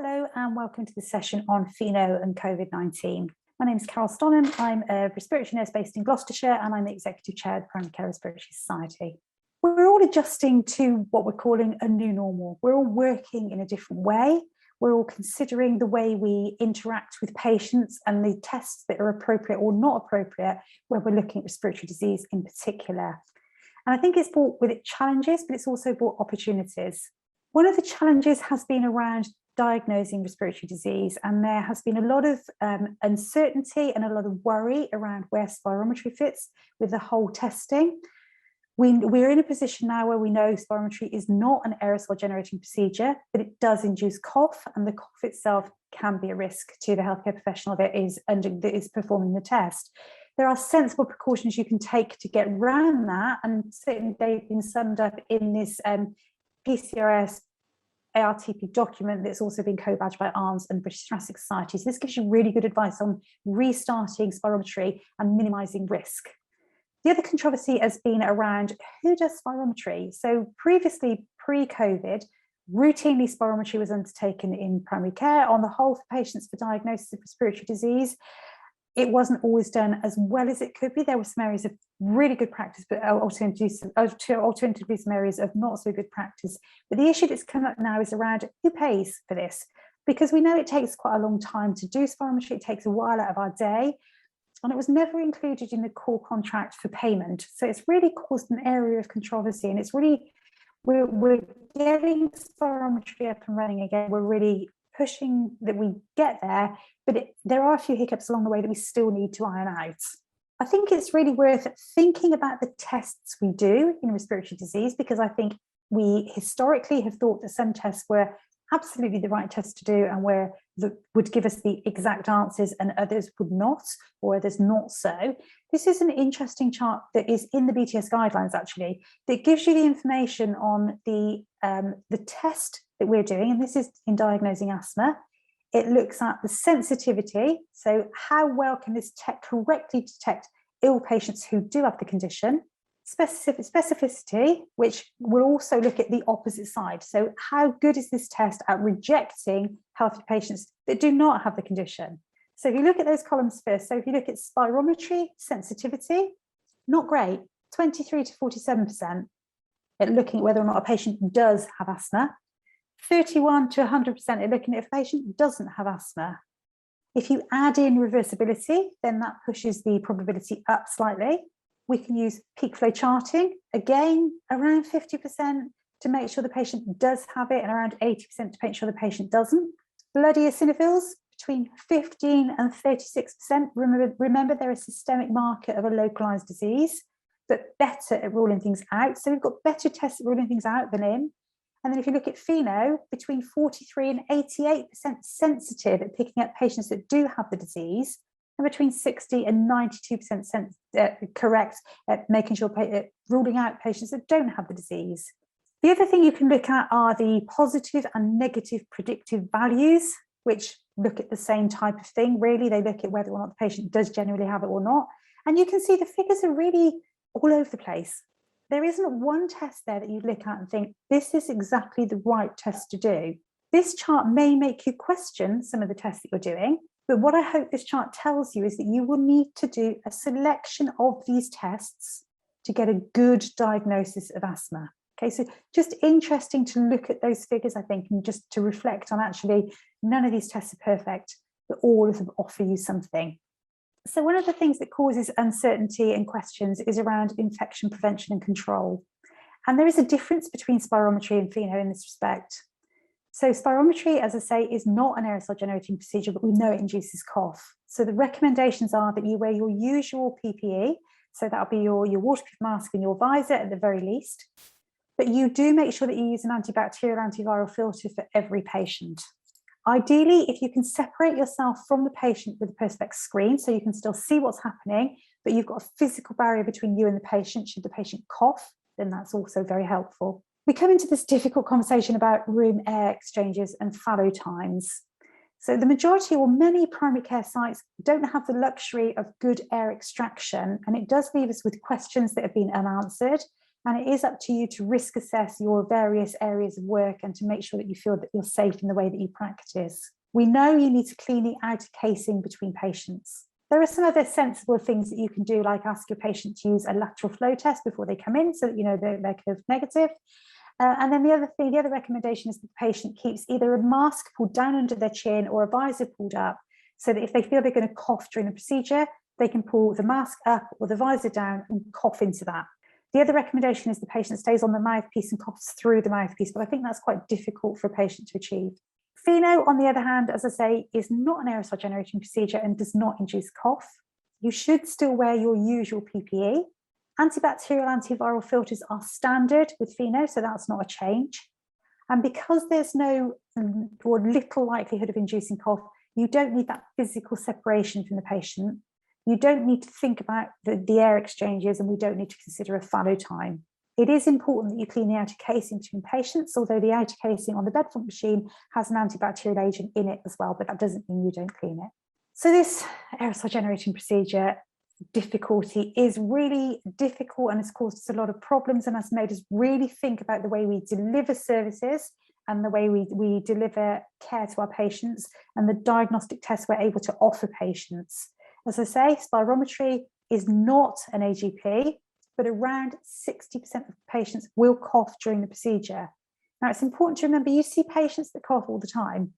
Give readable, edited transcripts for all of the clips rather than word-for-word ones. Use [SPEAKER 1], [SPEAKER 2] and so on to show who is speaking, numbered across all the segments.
[SPEAKER 1] Hello and welcome to the session on FeNO and COVID-19. My name is Carol Stonham. I'm a respiratory nurse based in Gloucestershire and I'm the Executive Chair of the Primary Care Respiratory Society. We're all adjusting to what we're calling a new normal. We're all working in a different way. We're all considering the way we interact with patients and the tests that are appropriate or not appropriate when we're looking at respiratory disease in particular. And I think it's brought with it challenges, but it's also brought opportunities. One of the challenges has been around diagnosing respiratory disease, and there has been a lot of uncertainty and a lot of worry around where spirometry fits with the whole testing. We're in a position now where we know spirometry is not an aerosol generating procedure, but it does induce cough, and the cough itself can be a risk to the healthcare professional that is performing the test. There are sensible precautions you can take to get around that, and certainly they've been summed up in this PCRS ARTP document that's also been co-badged by ARMS and British Thoracic Society. So this gives you really good advice on restarting spirometry and minimising risk. The other controversy has been around who does spirometry. So previously, pre-COVID, routinely spirometry was undertaken in primary care on the whole for patients for diagnosis of respiratory disease. It wasn't always done as well as it could be. There were some areas of really good practice, but alternatively some areas of not so good practice. But the issue that's come up now is around who pays for this, because we know it takes quite a long time to do spirometry. It takes a while out of our day, and it was never included in the core contract for payment. So it's really caused an area of controversy, and it's really, we're getting spirometry up and running again. We're really pushing that we get there, but there are a few hiccups along the way that we still need to iron out. I think it's really worth thinking about the tests we do in respiratory disease, because I think we historically have thought that some tests were absolutely the right tests to do and would give us the exact answers, and others would not, or others not so. This is an interesting chart that is in the BTS guidelines, actually, that gives you the information on the test that we're doing, and this is in diagnosing asthma. It looks at the sensitivity, so how well can this correctly detect ill patients who do have the condition. Specificity, which will also look at the opposite side. So how good is this test at rejecting healthy patients that do not have the condition? So if you look at those columns first, so if you look at spirometry sensitivity, not great, 23 to 47% at looking at whether or not a patient does have asthma. 31 to 100% at looking at if a patient doesn't have asthma. If you add in reversibility, then that pushes the probability up slightly. We can use peak flow charting, again, around 50% to make sure the patient does have it, and around 80% to make sure the patient doesn't. Blood eosinophils, between 15 and 36%. Remember, they're a systemic marker of a localized disease, but better at ruling things out. So we've got better tests at ruling things out than in. And then if you look at FeNO, between 43 and 88% sensitive at picking up patients that do have the disease, and between 60 and 92% correct at making sure ruling out patients that don't have the disease. The other thing you can look at are the positive and negative predictive values, which look at the same type of thing. Really, they look at whether or not the patient does genuinely have it or not. And you can see the figures are really all over the place. There isn't one test there that you look at and think, this is exactly the right test to do. This chart may make you question some of the tests that you're doing, but what I hope this chart tells you is that you will need to do a selection of these tests to get a good diagnosis of asthma. Okay, so just interesting to look at those figures, I think, and just to reflect on actually none of these tests are perfect, but all of them offer you something. So one of the things that causes uncertainty and questions is around infection prevention and control. And there is a difference between spirometry and FeNO in this respect. So spirometry, as I say, is not an aerosol generating procedure, but we know it induces cough. So the recommendations are that you wear your usual PPE. So that'll be your waterproof mask and your visor at the very least. But you do make sure that you use an antibacterial, antiviral filter for every patient. Ideally, if you can separate yourself from the patient with a Perspex screen, so you can still see what's happening, but you've got a physical barrier between you and the patient, should the patient cough, then that's also very helpful. We come into this difficult conversation about room air exchanges and fallow times. So the majority or many primary care sites don't have the luxury of good air extraction, and it does leave us with questions that have been unanswered. And it is up to you to risk assess your various areas of work and to make sure that you feel that you're safe in the way that you practice. We know you need to clean the outer casing between patients. There are some other sensible things that you can do, like ask your patient to use a lateral flow test before they come in so that you know they're COVID negative. And then the other recommendation is that the patient keeps either a mask pulled down under their chin or a visor pulled up, so that if they feel they're going to cough during the procedure, they can pull the mask up or the visor down and cough into that. The other recommendation is the patient stays on the mouthpiece and coughs through the mouthpiece, but I think that's quite difficult for a patient to achieve. FeNO, on the other hand, as I say, is not an aerosol generating procedure and does not induce cough. You should still wear your usual PPE. Antibacterial, antiviral filters are standard with FeNO, so that's not a change. And because there's no or little likelihood of inducing cough, you don't need that physical separation from the patient. You don't need to think about the air exchanges, and we don't need to consider a fallow time. It is important that you clean the outer casing between patients, although the outer casing on the Bedfont machine has an antibacterial agent in it as well, but that doesn't mean you don't clean it. So this aerosol generating procedure difficulty is really difficult and has caused us a lot of problems and has made us really think about the way we deliver services and the way we deliver care to our patients and the diagnostic tests we're able to offer patients. As I say, spirometry is not an AGP, but around 60% of patients will cough during the procedure. Now, it's important to remember you see patients that cough all the time,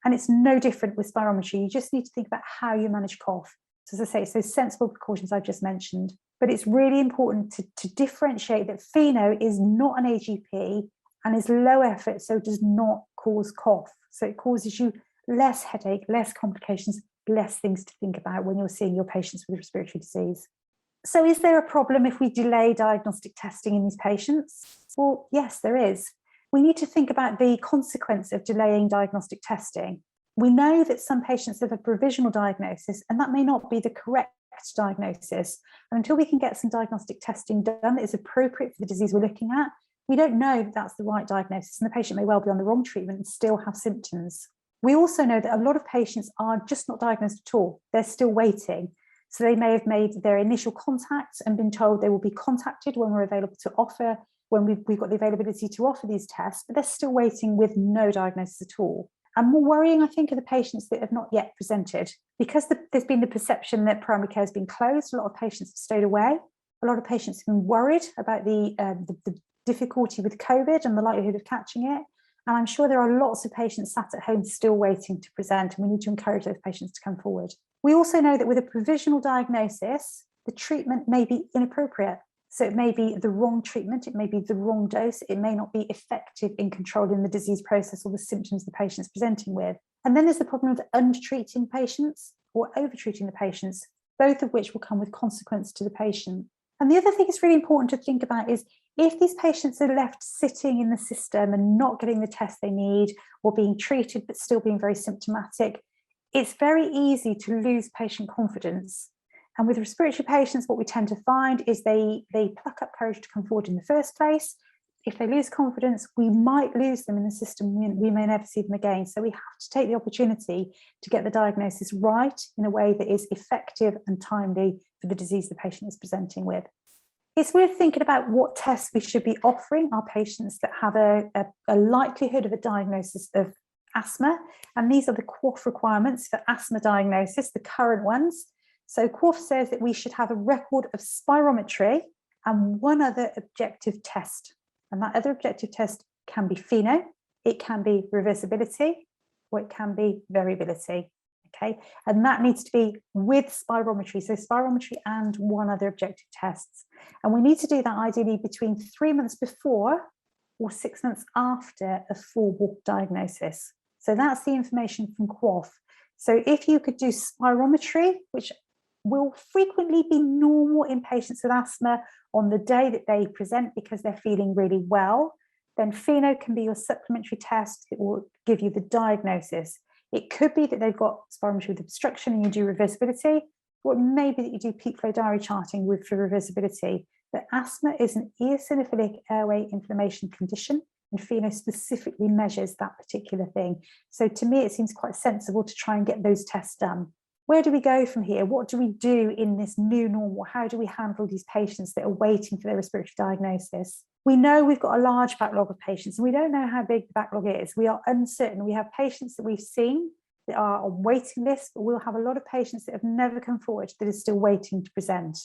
[SPEAKER 1] and it's no different with spirometry. You just need to think about how you manage cough. So as I say, it's those sensible precautions I've just mentioned. But it's really important to differentiate that FeNO is not an AGP and is low effort, so does not cause cough. So it causes you less headache, less complications, less things to think about when you're seeing your patients with respiratory disease. So is there a problem if we delay diagnostic testing in these patients? Well, yes, there is. We need to think about the consequence of delaying diagnostic testing. We know that some patients have a provisional diagnosis, and that may not be the correct diagnosis. And until we can get some diagnostic testing done that is appropriate for the disease we're looking at, we don't know if that's the right diagnosis, and the patient may well be on the wrong treatment and still have symptoms. We also know that a lot of patients are just not diagnosed at all. They're still waiting. So they may have made their initial contact and been told they will be contacted when we're available to offer, when we've got the availability to offer these tests, but they're still waiting with no diagnosis at all. And more worrying, I think, are the patients that have not yet presented. Because there's been the perception that primary care has been closed, a lot of patients have stayed away. A lot of patients have been worried about the difficulty with COVID and the likelihood of catching it. And I'm sure there are lots of patients sat at home still waiting to present, and we need to encourage those patients to come forward. We also know that with a provisional diagnosis, the treatment may be inappropriate. So it may be the wrong treatment, it may be the wrong dose, it may not be effective in controlling the disease process or the symptoms the patient is presenting with. And then there's the problem of undertreating patients or overtreating the patients, both of which will come with consequence to the patient. And the other thing that's really important to think about is if these patients are left sitting in the system and not getting the test they need or being treated but still being very symptomatic, it's very easy to lose patient confidence. And with respiratory patients, what we tend to find is they pluck up courage to come forward in the first place. If they lose confidence, we might lose them in the system. We may never see them again. So we have to take the opportunity to get the diagnosis right in a way that is effective and timely for the disease the patient is presenting with. It's worth thinking about what tests we should be offering our patients that have a likelihood of a diagnosis of asthma. And these are the QOF requirements for asthma diagnosis, the current ones. So QOF says that we should have a record of spirometry and one other objective test. And that other objective test can be FeNO, it can be reversibility, or it can be variability. Okay, and that needs to be with spirometry. So spirometry and one other objective tests. And we need to do that ideally between 3 months before or 6 months after a full diagnosis. So that's the information from QOF. So if you could do spirometry, which will frequently be normal in patients with asthma on the day that they present because they're feeling really well, then FeNO can be your supplementary test. It will give you the diagnosis. It could be that they've got spirometry with obstruction and you do reversibility, or it may be that you do peak flow diary charting for reversibility. But asthma is an eosinophilic airway inflammation condition, and FeNO specifically measures that particular thing. So to me, it seems quite sensible to try and get those tests done. Where do we go from here? What do we do in this new normal? How do we handle these patients that are waiting for their respiratory diagnosis? We know we've got a large backlog of patients, and we don't know how big the backlog is. We are uncertain. We have patients that we've seen that are on waiting lists, but we'll have a lot of patients that have never come forward that are still waiting to present.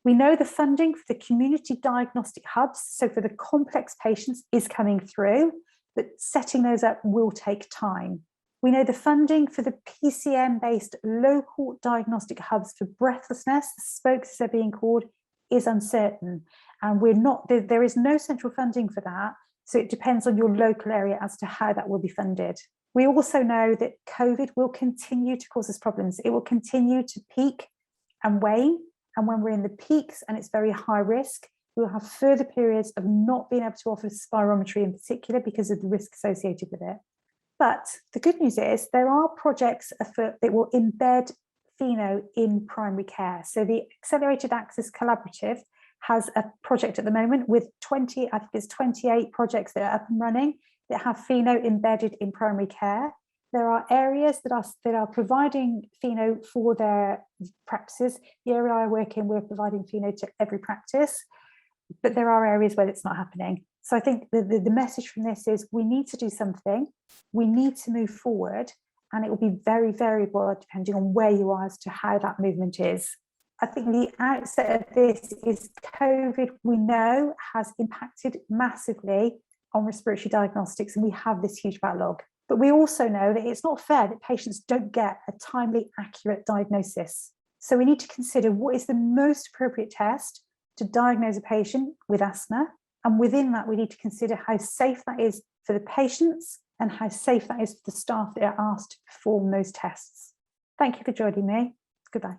[SPEAKER 1] We know the funding for the community diagnostic hubs, so for the complex patients, is coming through, but setting those up will take time. We know the funding for the PCM-based local diagnostic hubs for breathlessness, the spokes as they're being called, is uncertain. And there is no central funding for that. So it depends on your local area as to how that will be funded. We also know that COVID will continue to cause us problems. It will continue to peak and wane. And when we're in the peaks and it's very high risk, we'll have further periods of not being able to offer spirometry in particular because of the risk associated with it. But the good news is there are projects afoot that will embed FeNO in primary care. So the Accelerated Access Collaborative has a project at the moment with 28 projects that are up and running that have FeNO embedded in primary care. There are areas that are providing FeNO for their practices. The area I work in, we're providing FeNO to every practice, but there are areas where it's not happening. So I think the message from this is we need to do something, we need to move forward, and it will be very variable depending on where you are as to how that movement is. I think the outset of this is COVID, we know, has impacted massively on respiratory diagnostics, and we have this huge backlog. But we also know that it's not fair that patients don't get a timely, accurate diagnosis. So we need to consider what is the most appropriate test to diagnose a patient with asthma. And within that, we need to consider how safe that is for the patients and how safe that is for the staff that are asked to perform those tests. Thank you for joining me. Goodbye.